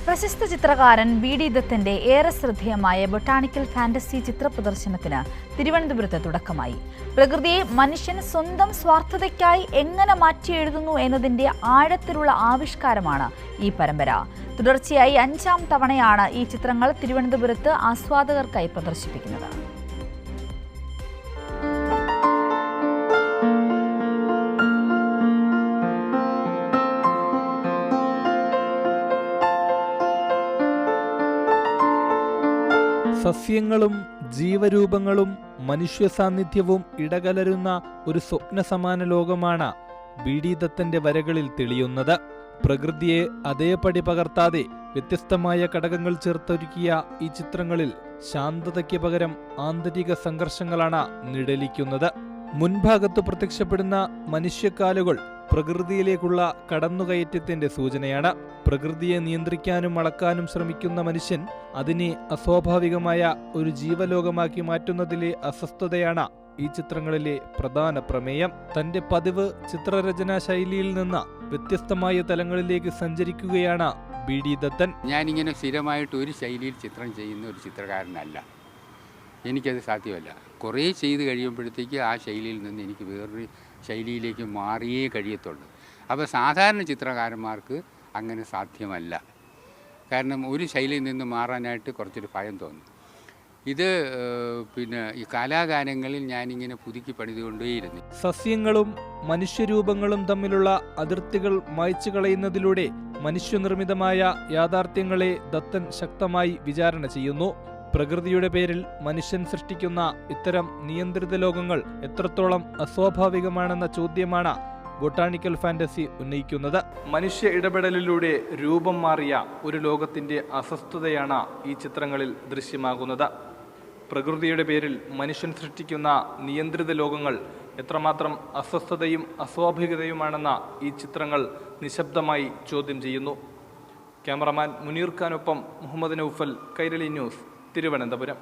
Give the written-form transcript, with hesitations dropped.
പ്രശസ്ത ചിത്രകാരൻ ബി.ഡി. ദത്തന്റെ ഏറെ ശ്രദ്ധേയമായ ബൊട്ടാണിക്കൽ ഫാന്റസി ചിത്ര പ്രദർശനത്തിന് തിരുവനന്തപുരത്ത് തുടക്കമായി. പ്രകൃതിയെ മനുഷ്യൻ സ്വന്തം സ്വാർത്ഥതയ്ക്കായി എങ്ങനെ മാറ്റിയെഴുതുന്നു എന്നതിന്റെ ആഴത്തിലുള്ള ആവിഷ്കാരമാണ് ഈ പരമ്പര. തുടർച്ചയായി 5-ാം തവണയാണ് ഈ ചിത്രങ്ങൾ തിരുവനന്തപുരത്ത് ആസ്വാദകർക്കായി പ്രദർശിപ്പിക്കുന്നത്. സസ്യങ്ങളും ജീവരൂപങ്ങളും മനുഷ്യ സാന്നിധ്യവും ഇടകലരുന്ന ഒരു സ്വപ്നസമാന ലോകമാണ് ബി.ഡി. ദത്തന്റെ വരകളിൽ തെളിയുന്നത്. പ്രകൃതിയെ അതേപടി പകർത്താതെ വ്യത്യസ്തമായ ഘടകങ്ങൾ ചേർത്തൊരുക്കിയ ഈ ചിത്രങ്ങളിൽ ശാന്തതയ്ക്ക് പകരം ആന്തരിക സംഘർഷങ്ങളാണ് നിഴലിക്കുന്നത്. മുൻഭാഗത്ത് പ്രത്യക്ഷപ്പെടുന്ന മനുഷ്യക്കാലുകൾ പ്രകൃതിയിലേക്കുള്ള കടന്നുകയറ്റത്തിന്റെ സൂചനയാണ്. പ്രകൃതിയെ നിയന്ത്രിക്കാനും അളക്കാനും ശ്രമിക്കുന്ന മനുഷ്യൻ അതിനെ അസ്വാഭാവികമായ ഒരു ജീവലോകമാക്കി മാറ്റുന്നതിലെ അസ്വസ്ഥതയാണ് ഈ ചിത്രങ്ങളിലെ പ്രധാന പ്രമേയം. തന്റെ പതിവ് ചിത്രരചനാ ശൈലിയിൽ നിന്ന് വ്യത്യസ്തമായ തലങ്ങളിലേക്ക് സഞ്ചരിക്കുകയാണ് ബി.ഡി. ദത്തൻ. ഞാനിങ്ങനെ സ്ഥിരമായിട്ട് ഒരു ശൈലിയിൽ ചിത്രം ചെയ്യുന്ന ഒരു ചിത്രകാരനല്ല. എനിക്കത് സാധ്യമല്ല. കുറേ ചെയ്ത് കഴിയുമ്പോഴത്തേക്ക് ആ ശൈലിയിൽ നിന്ന് എനിക്ക് വേറൊരു ശൈലിയിലേക്ക് മാറിയേ കഴിയത്തുള്ളൂ. അപ്പോൾ സാധാരണ ചിത്രകാരന്മാർക്ക് അങ്ങനെ സാധ്യമല്ല. കാരണം ഒരു ശൈലിയിൽ നിന്ന് മാറാനായിട്ട് കുറച്ചൊരു ഭയം തോന്നും. ഇത് ഈ കലാകാലങ്ങളിൽ ഞാനിങ്ങനെ പുതുക്കി പണിതുകൊണ്ടേയിരുന്നു. സസ്യങ്ങളും മനുഷ്യരൂപങ്ങളും തമ്മിലുള്ള അതിർത്തികൾ മായ്ച്ചു കളയുന്നതിലൂടെ മനുഷ്യനിർമ്മിതമായ യാഥാർത്ഥ്യങ്ങളെ ദത്തൻ ശക്തമായി വിചാരണ ചെയ്യുന്നു. പ്രകൃതിയുടെ പേരിൽ മനുഷ്യൻ സൃഷ്ടിക്കുന്ന ഇത്തരം നിയന്ത്രിത ലോകങ്ങൾ എത്രത്തോളം അസ്വാഭാവികമാണെന്ന ചോദ്യമാണ് ബൊട്ടാണിക്കൽ ഫാന്റസി ഉന്നയിക്കുന്നത്. മനുഷ്യ ഇടപെടലിലൂടെ രൂപം മാറിയ ഒരു ലോകത്തിന്റെ അസ്വസ്ഥതയാണ് ഈ ചിത്രങ്ങളിൽ ദൃശ്യമാകുന്നത്. പ്രകൃതിയുടെ പേരിൽ മനുഷ്യൻ സൃഷ്ടിക്കുന്ന നിയന്ത്രിത ലോകങ്ങൾ എത്രമാത്രം അസ്വസ്ഥതയും അസ്വാഭാവികതയുമാണെന്ന ഈ ചിത്രങ്ങൾ നിശബ്ദമായി ചോദ്യം ചെയ്യുന്നു. ക്യാമറമാൻ മുനീർ ഖാനൊപ്പം മുഹമ്മദ് നൗഫൽ, കൈരളി ന്യൂസ്, തിരുവനന്തപുരം.